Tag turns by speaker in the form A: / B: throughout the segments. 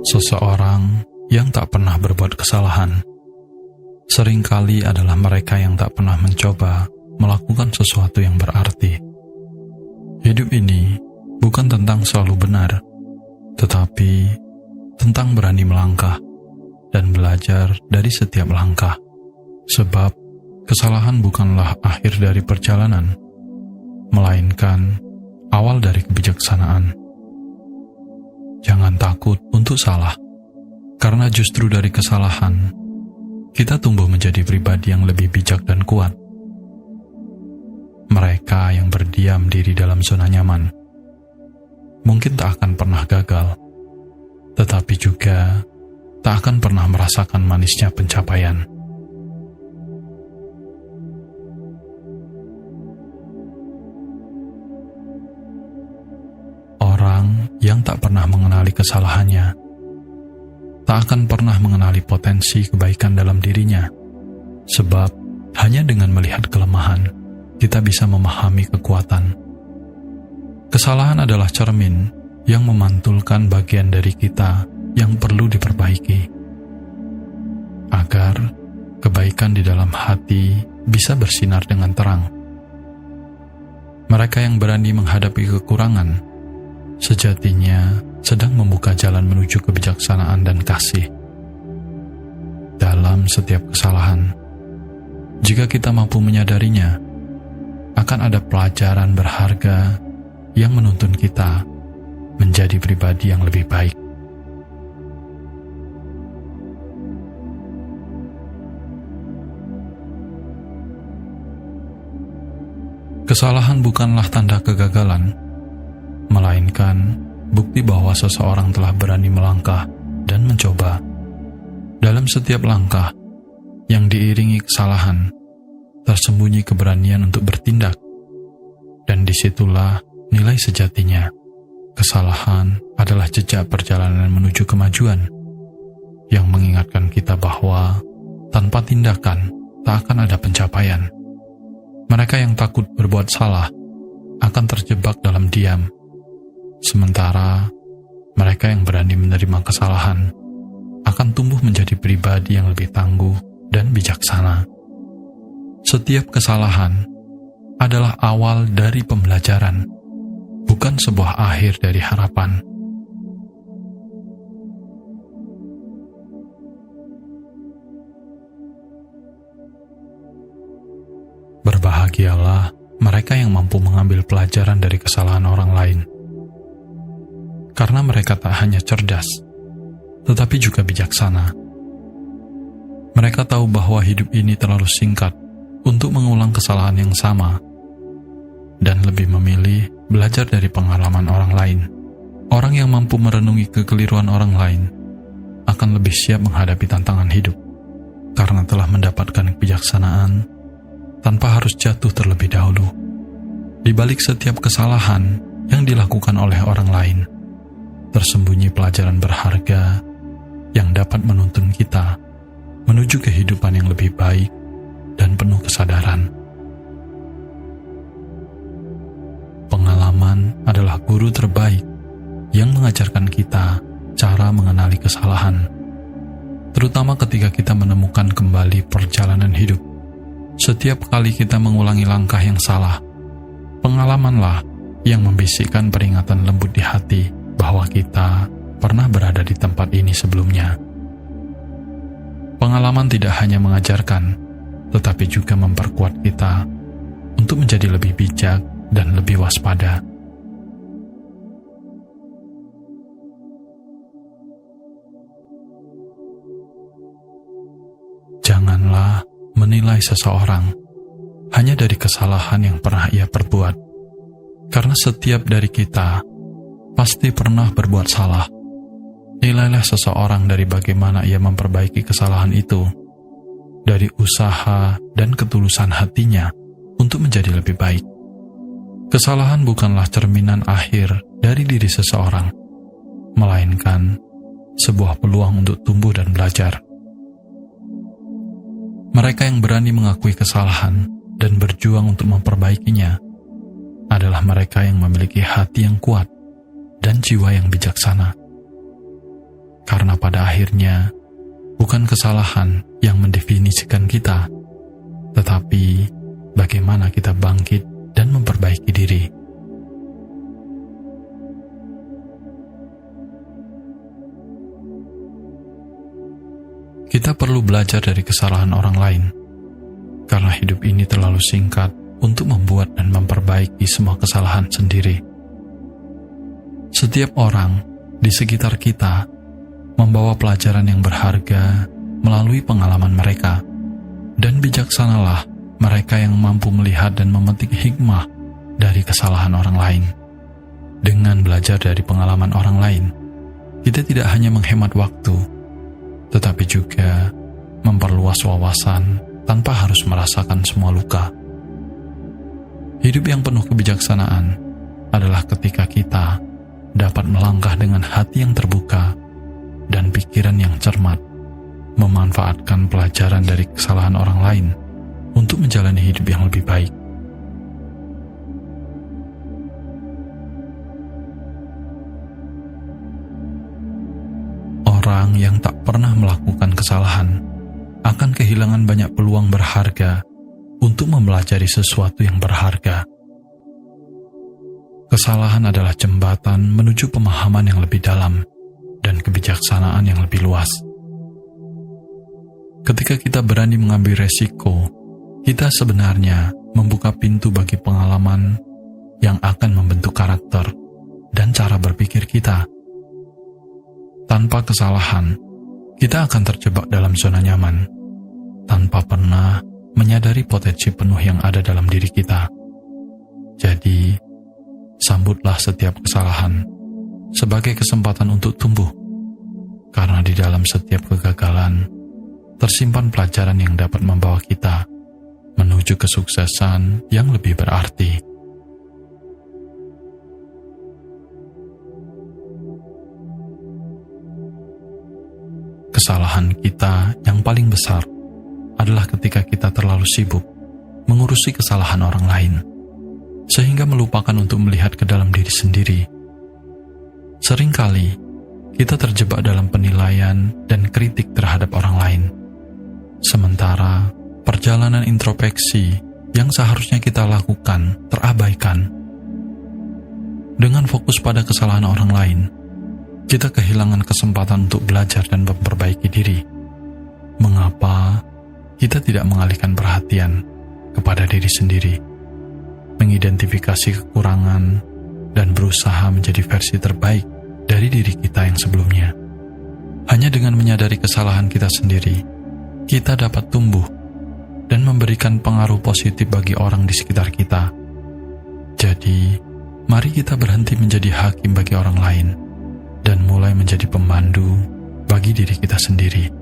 A: Seseorang yang tak pernah berbuat kesalahan seringkali adalah mereka yang tak pernah mencoba melakukan sesuatu yang berarti. Hidup ini bukan tentang selalu benar, tetapi tentang berani melangkah dan belajar dari setiap langkah. Sebab kesalahan bukanlah akhir dari perjalanan, melainkan awal dari kebijaksanaan. Jangan takut untuk salah, karena justru dari kesalahan kita tumbuh menjadi pribadi yang lebih bijak dan kuat. Mereka yang berdiam diri dalam zona nyaman mungkin tak akan pernah gagal, tetapi juga tak akan pernah merasakan manisnya pencapaian. Orang yang tak pernah mengenali kesalahannya tak akan pernah mengenali potensi kebaikan dalam dirinya, sebab hanya dengan melihat kelemahan, kita bisa memahami kekuatan. Kesalahan adalah cermin yang memantulkan bagian dari kita yang perlu diperbaiki, agar kebaikan di dalam hati bisa bersinar dengan terang. Mereka yang berani menghadapi kekurangan, sejatinya sedang membuka jalan menuju kebijaksanaan dan kasih. Dalam setiap kesalahan, jika kita mampu menyadarinya, akan ada pelajaran berharga yang menuntun kita menjadi pribadi yang lebih baik. Kesalahan bukanlah tanda kegagalan, melainkan bukti bahwa seseorang telah berani melangkah dan mencoba. Dalam setiap langkah yang diiringi kesalahan, tersembunyi keberanian untuk bertindak. Dan disitulah nilai sejatinya. Kesalahan adalah jejak perjalanan menuju kemajuan, yang mengingatkan kita bahwa tanpa tindakan tak akan ada pencapaian. Mereka yang takut berbuat salah akan terjebak dalam diam, sementara mereka yang berani menerima kesalahan akan tumbuh menjadi pribadi yang lebih tangguh dan bijaksana. Setiap kesalahan adalah awal dari pembelajaran, bukan sebuah akhir dari harapan. Berbahagialah mereka yang mampu mengambil pelajaran dari kesalahan orang lain, karena mereka tak hanya cerdas, tetapi juga bijaksana. Mereka tahu bahwa hidup ini terlalu singkat untuk mengulang kesalahan yang sama, dan lebih memilih belajar dari pengalaman orang lain. Orang yang mampu merenungi kekeliruan orang lain akan lebih siap menghadapi tantangan hidup, karena telah mendapatkan kebijaksanaan tanpa harus jatuh terlebih dahulu. Di balik setiap kesalahan yang dilakukan oleh orang lain, tersembunyi pelajaran berharga yang dapat menuntun kita menuju kehidupan yang lebih baik dan penuh kesadaran. Pengalaman adalah guru terbaik yang mengajarkan kita cara mengenali kesalahan, terutama ketika kita menemukan kembali perjalanan hidup. Setiap kali kita mengulangi langkah yang salah, pengalamanlah yang membisikkan peringatan lembut di hati bahwa kita pernah berada di tempat ini sebelumnya. Pengalaman tidak hanya mengajarkan, tetapi juga memperkuat kita untuk menjadi lebih bijak dan lebih waspada. Janganlah menilai seseorang hanya dari kesalahan yang pernah ia perbuat, karena setiap dari kita pasti pernah berbuat salah. Nilailah seseorang dari bagaimana ia memperbaiki kesalahan itu, dari usaha dan ketulusan hatinya untuk menjadi lebih baik. Kesalahan bukanlah cerminan akhir dari diri seseorang, melainkan sebuah peluang untuk tumbuh dan belajar. Mereka yang berani mengakui kesalahan dan berjuang untuk memperbaikinya adalah mereka yang memiliki hati yang kuat dan jiwa yang bijaksana. Karena pada akhirnya, bukan kesalahan yang mendefinisikan kita, tetapi bagaimana kita bangkit dan memperbaiki diri. Kita perlu belajar dari kesalahan orang lain, karena hidup ini terlalu singkat untuk membuat dan memperbaiki semua kesalahan sendiri. Setiap orang di sekitar kita membawa pelajaran yang berharga melalui pengalaman mereka, dan bijaksanalah mereka yang mampu melihat dan memetik hikmah dari kesalahan orang lain. Dengan belajar dari pengalaman orang lain, kita tidak hanya menghemat waktu, tetapi juga memperluas wawasan tanpa harus merasakan semua luka. Hidup yang penuh kebijaksanaan adalah ketika kita dapat melangkah dengan hati yang terbuka dan pikiran yang cermat, memanfaatkan pelajaran dari kesalahan orang lain untuk menjalani hidup yang lebih baik. Orang yang tak pernah melakukan kesalahan akan kehilangan banyak peluang berharga untuk mempelajari sesuatu yang berharga. Kesalahan adalah jembatan menuju pemahaman yang lebih dalam dan kebijaksanaan yang lebih luas. Ketika kita berani mengambil resiko, kita sebenarnya membuka pintu bagi pengalaman yang akan membentuk karakter dan cara berpikir kita. Tanpa kesalahan, kita akan terjebak dalam zona nyaman, tanpa pernah menyadari potensi penuh yang ada dalam diri kita. Jadi, sambutlah setiap kesalahan sebagai kesempatan untuk tumbuh, karena di dalam setiap kegagalan tersimpan pelajaran yang dapat membawa kita menuju kesuksesan yang lebih berarti. Kesalahan kita yang paling besar adalah ketika kita terlalu sibuk mengurusi kesalahan orang lain, sehingga melupakan untuk melihat ke dalam diri sendiri. Seringkali kita terjebak dalam penilaian dan kritik terhadap orang lain, sementara perjalanan introspeksi yang seharusnya kita lakukan terabaikan. Dengan fokus pada kesalahan orang lain, kita kehilangan kesempatan untuk belajar dan memperbaiki diri. Mengapa kita tidak mengalihkan perhatian kepada diri sendiri, mengidentifikasi kekurangan, dan berusaha menjadi versi terbaik dari diri kita yang sebelumnya? Hanya dengan menyadari kesalahan kita sendiri, kita dapat tumbuh dan memberikan pengaruh positif bagi orang di sekitar kita. Jadi, mari kita berhenti menjadi hakim bagi orang lain dan mulai menjadi pemandu bagi diri kita sendiri.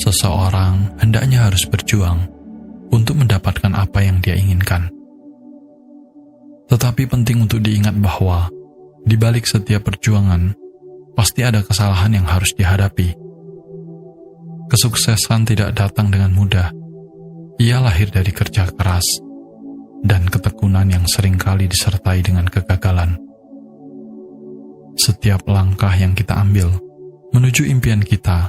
A: Seseorang hendaknya harus berjuang untuk mendapatkan apa yang dia inginkan. Tetapi penting untuk diingat bahwa di balik setiap perjuangan pasti ada kesalahan yang harus dihadapi. Kesuksesan tidak datang dengan mudah. Ia lahir dari kerja keras dan ketekunan yang seringkali disertai dengan kegagalan. Setiap langkah yang kita ambil menuju impian kita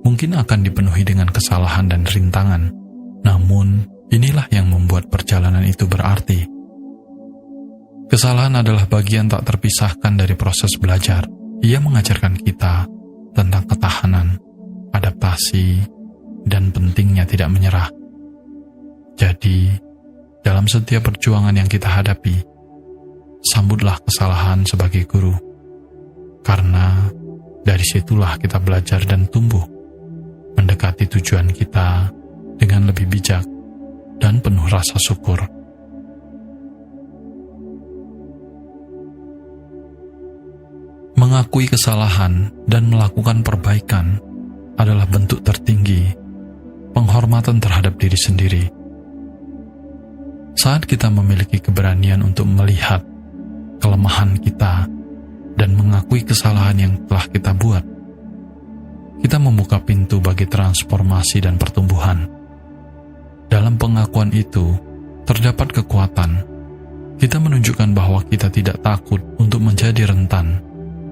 A: mungkin akan dipenuhi dengan kesalahan dan rintangan, namun inilah yang membuat perjalanan itu berarti. Kesalahan adalah bagian tak terpisahkan dari proses belajar. Ia mengajarkan kita tentang ketahanan, adaptasi, dan pentingnya tidak menyerah. Jadi, dalam setiap perjuangan yang kita hadapi, sambutlah kesalahan sebagai guru, karena dari situlah kita belajar dan tumbuh, mendekati tujuan kita dengan lebih bijak dan penuh rasa syukur. Mengakui kesalahan dan melakukan perbaikan adalah bentuk tertinggi penghormatan terhadap diri sendiri. Saat kita memiliki keberanian untuk melihat kelemahan kita dan mengakui kesalahan yang telah kita buat, kita membuka pintu bagi transformasi dan pertumbuhan. Dalam pengakuan itu, terdapat kekuatan. Kita menunjukkan bahwa kita tidak takut untuk menjadi rentan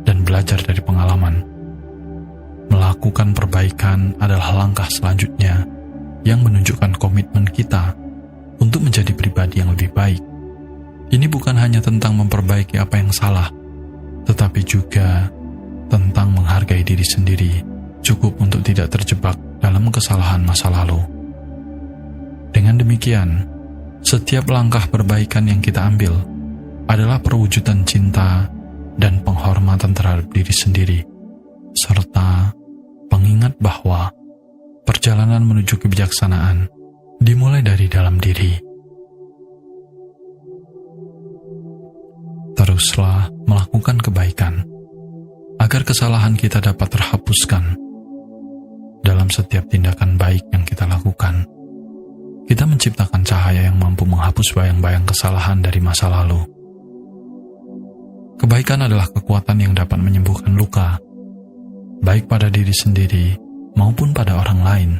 A: dan belajar dari pengalaman. Melakukan perbaikan adalah langkah selanjutnya yang menunjukkan komitmen kita untuk menjadi pribadi yang lebih baik. Ini bukan hanya tentang memperbaiki apa yang salah, tetapi juga tentang menghargai diri sendiri, cukup untuk tidak terjebak dalam kesalahan masa lalu. Dengan demikian, setiap langkah perbaikan yang kita ambil adalah perwujudan cinta dan penghormatan terhadap diri sendiri, serta pengingat bahwa perjalanan menuju kebijaksanaan dimulai dari dalam diri. Teruslah melakukan kebaikan, agar kesalahan kita dapat terhapuskan. Dalam setiap tindakan baik yang kita lakukan, kita menciptakan cahaya yang mampu menghapus bayang-bayang kesalahan dari masa lalu. Kebaikan adalah kekuatan yang dapat menyembuhkan luka, baik pada diri sendiri maupun pada orang lain.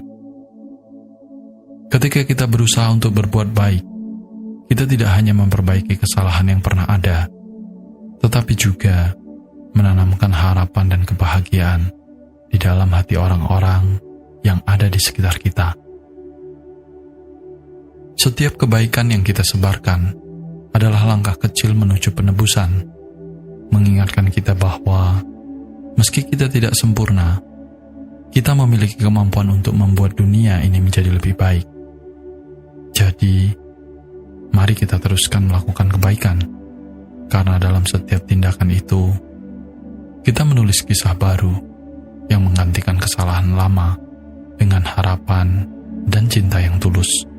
A: Ketika kita berusaha untuk berbuat baik, kita tidak hanya memperbaiki kesalahan yang pernah ada, tetapi juga menanamkan harapan dan kebahagiaan di dalam hati orang-orang yang ada di sekitar kita. Setiap kebaikan yang kita sebarkan adalah langkah kecil menuju penebusan, mengingatkan kita bahwa meski kita tidak sempurna, kita memiliki kemampuan untuk membuat dunia ini menjadi lebih baik. Jadi, mari kita teruskan melakukan kebaikan, karena dalam setiap tindakan itu, kita menulis kisah baru yang menggantikan kesalahan lama dengan harapan dan cinta yang tulus.